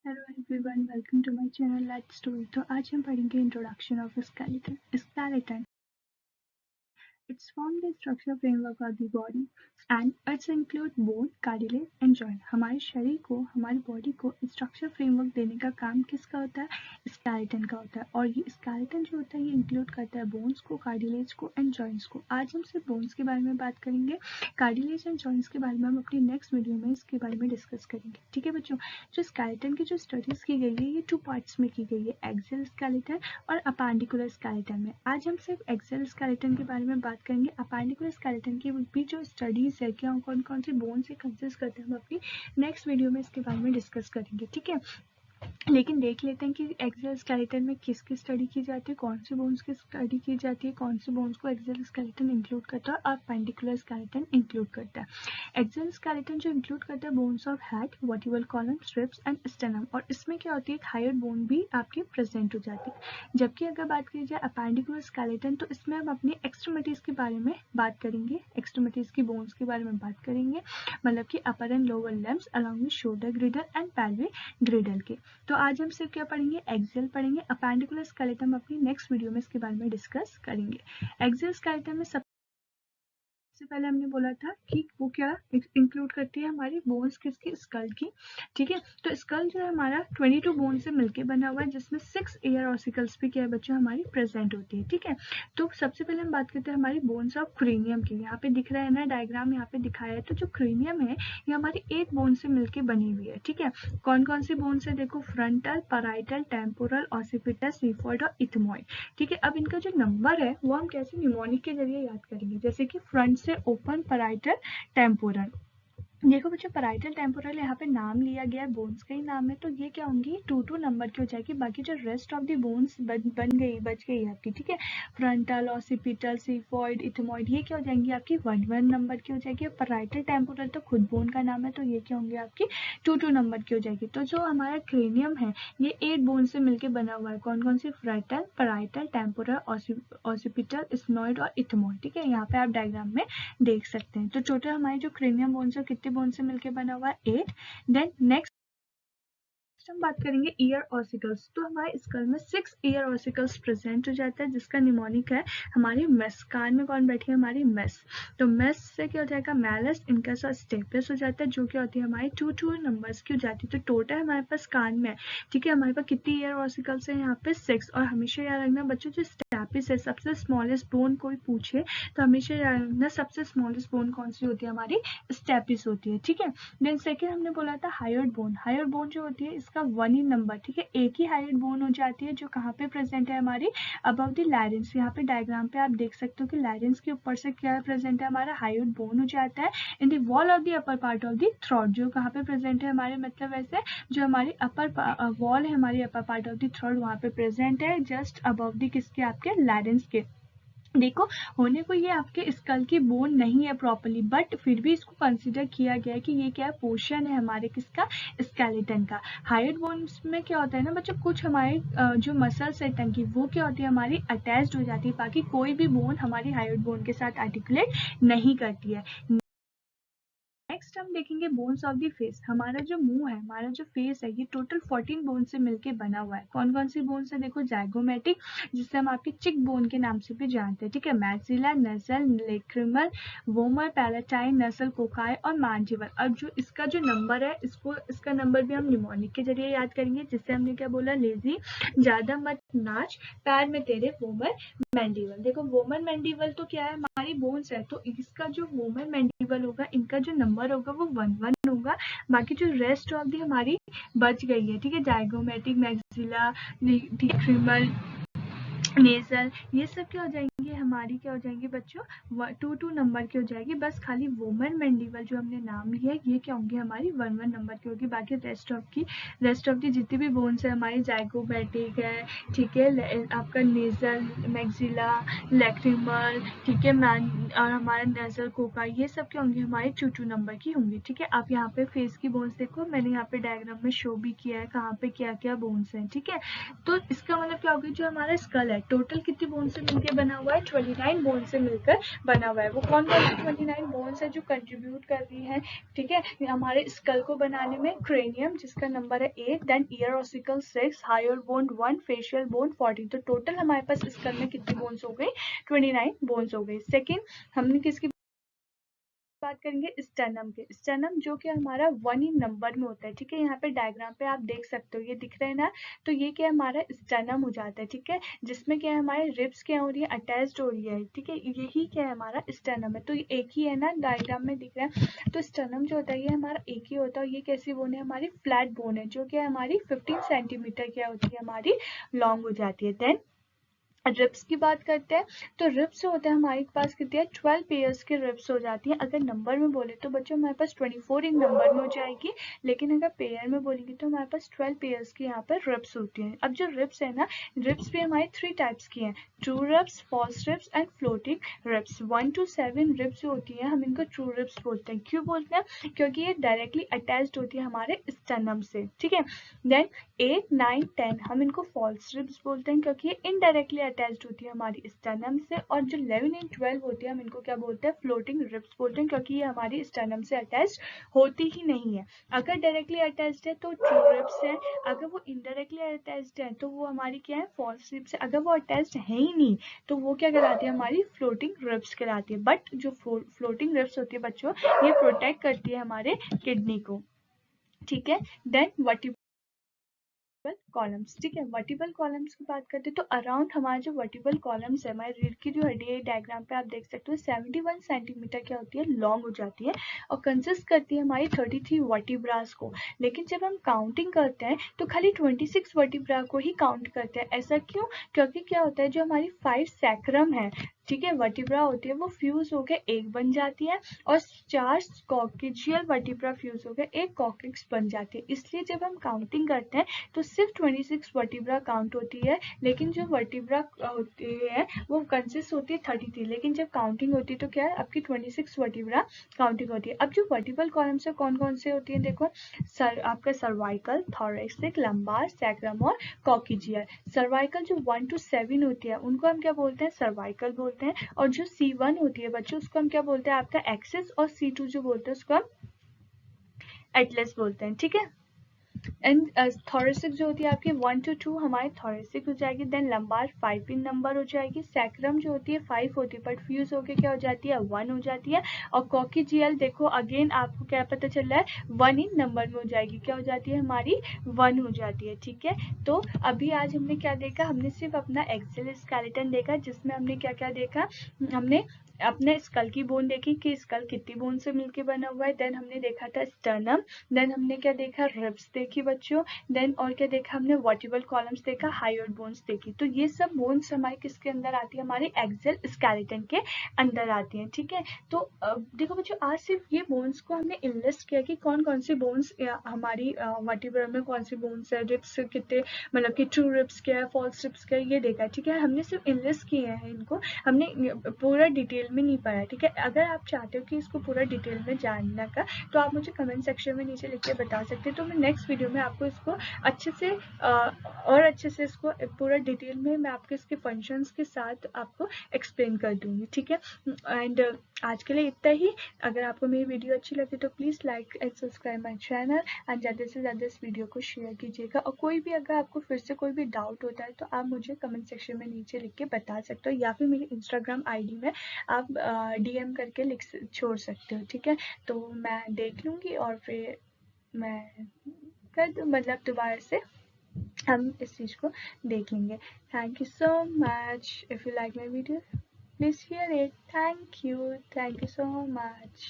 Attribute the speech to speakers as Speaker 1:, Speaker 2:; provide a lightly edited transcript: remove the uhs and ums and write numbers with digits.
Speaker 1: Hello everyone, welcome to my channel let's story. तो आज हम पढ़ेंगे introduction of skeleton. Skeleton It's formed the structure framework of the body and it's include bone, cartilage and joint। हमारे शरीर को, हमारी body को structure framework देने का काम किसका होता है? स्केलेटन का होता है। और ये स्केलेटन जो होता है ये इंक्लूड करता है बोन्स को, कार्टिलेज को एंड जॉइंट्स को। आज हम सिर्फ बोन्स के बारे में बात करेंगे। कार्टिलेज एंड जॉइंट्स के बारे में हम अपनी नेक्स्ट वीडियो में इसके बारे में डिस्कस करेंगे। ठीक है बच्चों, जो स्केलेटन की जो स्टडीज की गई है ये 2 पार्ट्स में की गई है, एक्सियल स्केलेटन और अपेंडिकुलर स्केलेटन में। आज हम सिर्फ एक्सियल स्केलेटन के बारे में बात करेंगे। अपेंडिकुलर स्केलेटन की भी जो स्टडीज है, क्या कौन कौन सी बोन से कंसिस्ट करते हैं, हम अपनी नेक्स्ट वीडियो में इसके बारे में डिस्कस करेंगे। ठीक है, लेकिन देख लेते हैं कि एक्सियल स्केलेटन में किसकी स्टडी की जाती है, कौन सी बोन्स की स्टडी की जाती है, कौन सी बोन्स को एक्सियल स्केलेटन इंक्लूड करता है और अपेंडिकुलर स्केलेटन इंक्लूड करता है। एक्सियल स्केलेटन जो इंक्लूड करता है bones of head, vertebral column, strips and stannum. और इसमें क्या होती है, एक हायर बोन भी आपकी प्रेजेंट हो जाती है। जबकि अगर बात की जाए अपेंडिकुलर स्केलेटन, तो इसमें हम अपनी एक्सट्रीमिटीज के बारे में बात करेंगे, एक्सट्रीमिटीज की बोन्स के बारे में बात करेंगे, मतलब कि upper and lower limbs along with shoulder girdle and pelvic girdle के। तो आज हम सिर्फ क्या पढ़ेंगे, एक्सियल पढ़ेंगे। अपेंडिकुलर स्केलेटन हम अपनी नेक्स्ट वीडियो में इसके बारे में डिस्कस करेंगे। एक्सियल स्केलेटन में सबसे पहले हमने बोला था कि वो क्या इंक्लूड करती है, हमारी बोन्स किसकी, स्कल की। ठीक है, तो स्कल जो है हमारा 22 बोन से मिलकर बना हुआ है, जिसमें 6 एयर ऑसिकल्स भी क्या है बच्चों हमारी प्रेजेंट होती है। ठीक है, तो सबसे पहले हम बात करते हैं हमारी बोन्स ऑफ क्रेनियम की। यहाँ पे दिख रहा है ना, डायग्राम यहाँ पे दिखाया है। तो जो क्रेनियम है ये हमारी 8 बोन से मिलकर बनी हुई है। ठीक है, कौन कौन सी बोन से देखो, फ्रंटल, पैराइटल, टेम्पोरल, ऑसिपिटल, सिफॉइड और इथमॉइड। ठीक है, अब इनका जो नंबर है वो हम कैसे निमोनिक के जरिए याद करेंगे, जैसे कि फ्रंट से ओपन, पैराइटल, टेम्पोरल। देखो बच्चों, पैराइटल टेम्पोरल यहाँ पे नाम लिया गया है, बोन्स का ही नाम है, तो ये क्या होंगी, 2 नंबर की हो जाएगी। बाकी जो रेस्ट ऑफ दी बोन्स बच गई आपकी। ठीक है, फ्रंटल, ऑसिपिटल, सिफॉइड, इथमॉइड ये क्या हो जाएंगी आपकी 1 नंबर की हो जाएगी। पैराइटल टेम्पोरल तो खुद बोन का नाम है, तो ये क्या होंगे आपकी 2 नंबर की हो जाएगी। तो जो हमारा क्रेनियम है ये 8 बोन से मिलकर बना हुआ है। कौन कौन सी, frontal, parietal, temporal, occipital, sphenoid और इथमॉइड। ठीक है, यहाँ पे आप डायग्राम में देख सकते हैं। तो टोटल हमारी जो क्रेनियम बोन्स है कितने बोन से मिलकर बना हुआ है, 8। देन नेक्स्ट हम बात करेंगे ईयर ऑसिकल्स। तो हमारे स्कल में 6 ईयर ऑसिकल्स प्रेजेंट हो जाता है, जिसका निमोनिक है हमारी मेस। कान में कौन बैठी है, हमारी मेस। तो मेस से क्या हो जाएगा, मैलस, इनका सा स्टेपस हो जाता है, जो क्या होती है हमारी 2 नंबर्स की हो जाती है। तो टोटल हमारे पास कान में, ठीक है, हमारे पास कितनी ईयर ऑसिकल्स है, यहाँ पे 6। और हमेशा याद रखना बच्चों, जो स्टेपिस है, सबसे स्मॉलेस्ट बोन कोई पूछे तो हमेशा याद रखना सबसे स्मॉलेस्ट बोन कौन सी होती है, हमारी स्टेपिस होती है। ठीक है, देन सेकेंड हमने बोला था हायर्ड बोन। हायर्ड बोन जो होती है इसका 1 ही नंबर, ठीक है, एक ही हायर्ड बोन हो जाती है, जो कहाँ पे प्रेजेंट है, हमारी अबव द लैरिंक्स। यहाँ पे डायग्राम पे आप देख सकते हो कि लैरिंक्स के ऊपर से क्या प्रेजेंट है, हमारा हायर्ड बोन हो जाता है in the wall of the upper part of the throat. जो कहाँ पे प्रेजेंट है हमारे, मतलब वैसे जो हमारी अपर वॉल है, हमारी upper part of the throat वहाँ पे प्रेजेंट है, जस्ट अबव द किसके, आपके लैरिंक्स के। देखो, होने को ये आपके स्कल की बोन नहीं है प्रॉपरली, बट फिर भी इसको कंसिडर किया गया है कि ये क्या है, पोर्शन है हमारे किसका, स्केलेटन का। हायर्ड बोन्स में क्या होता है ना बच्चों, कुछ हमारे जो मसल्स है टंग की, वो क्या होती है हमारी अटैच्ड हो जाती है, बाकी कोई भी बोन हमारी हायर्ड बोन के साथ आर्टिकुलेट नहीं करती है। नेक्स्ट हम देखेंगे बोन्स ऑफ द फेस। हमारा जो मुंह है, हमारा जो फेस है, ये टोटल 14 बोन से मिलके बना हुआ है। कौन कौन सी बोन से, देखो, जाइगोमेटिक, जिसे हम आपके चिक बोन के नाम से भी जानते हैं। ठीक है, मैक्सिला, नसल, लेक्रिमल, वोमर, पैलेटाइन, नसल, कोकाई और मांजिबल। अब जो इसका जो नंबर है, इसका नंबर भी हम निमोनिक के जरिए याद करेंगे, जिससे हमने क्या बोला, लेजी, ज्यादा मत नाच, पैर में तेरे वोमर मैंडिबल। देखो, वोमर मैंडिबल तो क्या है, हमारी बोन्स है, तो इसका जो वोमर मैंडिबल होगा, इनका जो नंबर होगा वो 1 होगा। बाकी जो रेस्ट ऑफ दी हमारी बच गई है, ठीक है, जाइगोमेटिक, मैक्सिला, डिक्रिमल, नेजल, ये सब क्या हो जाएंगे हमारी, क्या हो जाएंगे बच्चों, 2 नंबर की हो जाएगी। बस खाली वोमन मैंडिबल जो हमने नाम लिया है, ये क्या होंगे, हमारी 1 नंबर की होगी। बाकी रेस्ट ऑफ की जितनी भी बोन्स है हमारी, जाइगोमेटिक है, ठीक है, आपका नेजल, मैक्सिला, लैक्रिमल, ठीक है, मैन और हमारा नेजल, कोका, ये सब क्या होंगे, हमारे 2 नंबर की होंगी। ठीक है, आप यहाँ पे फेस की बोन्स देखो, मैंने यहाँ पे डायग्राम में शो भी किया है कहाँ पे क्या क्या बोन्स हैं। ठीक है, तो इसका मतलब क्या होगा, जो हमारा स्कल है टोटल कितनी बोन से मिलकर बना हुआ है, है 29 बोन से मिलकर बना हुआ है। वो कौन कौन सी 29 बोन्स है जो कंट्रीब्यूट कर रही है, ठीक है, हमारे स्कल को बनाने में? क्रेनियम जिसका नंबर है 8, then ear ossicle 6, hyoid bone 1, facial bone 14। तो टोटल हमारे पास स्कल में कितनी बोन्स हो गई? 29 बोन्स हो गई। सेकेंड हमने किसकी बात करेंगे? स्टर्नम के। स्टर्नम जो कि हमारा 1 इन नंबर में होता है, ठीक है, यहाँ पे डायग्राम पे आप देख सकते हो, ये दिख रहा है ना, तो ये क्या हमारा स्टर्नम हो जाता है, ठीक है, जिसमें क्या है हमारे रिब्स क्या हो रही है? अटैच्ड हो रही है, ठीक है, यही क्या है हमारा स्टर्नम है। तो ये एक ही है ना, डायग्राम में दिख रहा है। तो स्टर्नम जो होता है ये हमारा एक ही होता है। ये कैसी बोन है? हमारी फ्लैट बोन है, जो कि हमारी 15 सेंटीमीटर क्या होती है? हमारी लॉन्ग हो जाती है। देन रिब्स की बात करते हैं, तो रिब्स होते हैं हमारे पास कितने हैं? 12 पेयर्स के रिब्स हो जाती हैं। अगर नंबर में बोले तो बच्चों हमारे पास 24 इन नंबर में हो जाएगी, लेकिन अगर पेयर में बोलेंगे तो हमारे पास 12 पेयर्स की यहाँ पर रिब्स होती हैं। अब जो रिब्स है ना, रिब्स भी हमारे 3 टाइप्स की हैं, true ribs, false ribs and floating ribs. 1 to 7 ribs जो होती है हम इनको ट्रू रिब्स बोलते हैं। क्यों बोलते हैं? क्योंकि ये डायरेक्टली अटैच्ड होती है हमारे स्टर्नम से, ठीक है। देन 8, 9, 10 हम इनको फॉल्स रिब्स बोलते हैं, क्योंकि ये इनडायरेक्टली अटैच्ड होती है हमारी स्टर्नम से। और जो 11 एंड 12 होती है हम इनको क्या बोलते हैं? फ्लोटिंग रिब्स बोलते हैं, क्योंकि ये हमारी स्टर्नम से अटैच्ड होती ही नहीं है। अगर डायरेक्टली अटैच्ड है तो ट्रू रिब्स है, अगर वो इनडायरेक्टली अटैच्ड है तो वो हमारी क्या है? फॉल्स रिब्स है। अगर वो अटैच्ड है ही नहीं तो वो क्या कहलाती है? हमारी फ्लोटिंग रिब्स कहलाती है। बट जो फ्लोटिंग रिब्स होती है बच्चों, ये प्रोटेक्ट करती है हमारे किडनी को, ठीक है। देन वर्टिब्रल कॉलम्स, ठीक है, वर्टिबल कॉलम्स की बात करते हैं तो अराउंड हमारे जो वर्टिबल कॉलम्स है, हमारे रीढ़ की जो हड्डी है, डायग्राम पे आप देख सकते हो 71 सेंटीमीटर क्या होती है? लॉन्ग हो जाती है, और कंसिस्ट करती है हमारी 33 वर्टिब्रास को। लेकिन जब हम काउंटिंग करते हैं तो खाली 26 वर्टिब्रा को ही काउंट करते हैं। ऐसा क्यों? क्योंकि क्या होता है, जो हमारी 5 सैक्रम है, ठीक है, वर्टिब्रा होती है, वो फ्यूज होकर एक बन जाती है, और 4 कॉकेजियल वर्टिब्रा फ्यूज होकर एक कॉकेक्स बन जाती है। इसलिए जब हम काउंटिंग करते हैं तो सिर्फ 26 वर्टिब्रा काउंट होती है, लेकिन जो वर्टिब्रा होती है वो कंसिस्ट होती है 33, लेकिन जब काउंटिंग होती है तो क्या है? आपकी 26 वर्टिब्रा काउंटिंग होती है। अब जो वर्टिबल कॉलम से कौन कौन से होती है? देखो, आपका सर्वाइकल, थोरैसिक, लंबार, सैक्रम और कॉकेजियल। सर्वाइकल जो 1 to 7 होती है उनको हम क्या बोलते हैं? सर्वाइकल बोलते हैं। और जो C1 होती है बच्चों, उसको हम क्या बोलते हैं? आपका एक्सिस। और C2 जो बोलते हैं उसको हम एटलस बोलते हैं, ठीक है। एंड थोरेसिक जो होती है आपकी 1 to 2 हमारी थोरेसिक हो जाएगी। देन लंबार 5 इन नंबर हो जाएगी। सैक्रम जो होती है 5 होती है, बट फ्यूज होके क्या हो जाती है? 1 हो जाती है। और कॉकेजियल देखो अगेन आपको क्या पता चल रहा है? 1 इन नंबर में हो जाएगी, क्या हो जाती है? हमारी 1 हो जाती है, ठीक है। तो अभी आज हमने क्या देखा? हमने सिर्फ अपना एक्सेल स्केलेटन देखा, जिसमें हमने क्या क्या देखा? हमने अपने स्कल की बोन देखी कि स्कल कितनी बोन से मिलके बना हुआ है। देन हमने देखा था स्टर्नम। देन हमने क्या देखा? रिब्स देखी बच्चों। देन और क्या देखा हमने? वर्टिबल कॉलम्स देखा, हायर बोन्स देखी। तो ये सब बोन्स हमारे किसके अंदर आती है? हमारे एक्सेल स्केलेटन के अंदर आती हैं, ठीक है। तो देखो बच्चों, आज सिर्फ ये बोन्स को हमने इनलिस्ट किया कि कौन कौन सी बोन्स हमारी वर्टिब्रल में कौन सी बोन्स है, रिब्स कितने, मतलब कि ट्रू रिब्स क्या है, फॉल्स रिब्स क्या है, ये देखा, ठीक है। हमने सिर्फ इनलिस्ट किए हैं इनको, हमने पूरा डिटेल में नहीं पढ़ा, ठीक है। अगर आप चाहते हो कि इसको पूरा डिटेल में जानने का, तो आप मुझे कमेंट सेक्शन में नीचे लिख के बता सकते हैं। तो मैं नेक्स्ट वीडियो में आपको इसको अच्छे से और अच्छे से इसको पूरा डिटेल में मैं आपके इसके फंक्शंस के साथ आपको एक्सप्लेन कर दूंगी, ठीक है। एंड आज के लिए इतना ही। अगर आपको मेरी वीडियो अच्छी लगी तो please like and subscribe my channel, and ज़्यादा से ज़्यादा इस वीडियो को शेयर कीजिएगा। और कोई भी अगर आपको फिर से कोई भी डाउट होता है तो आप मुझे कमेंट सेक्शन में नीचे लिख के बता सकते हो, या फिर मेरी इंस्टाग्राम ID में आप DM करके छोड़ सकते हो, ठीक है। तो मैं देख लूँगी और फिर मैं कर दूँ, मतलब दोबारा से हम इस चीज़ को देख लेंगे। Thank you so much. If you like my video please share it. Thank you so much.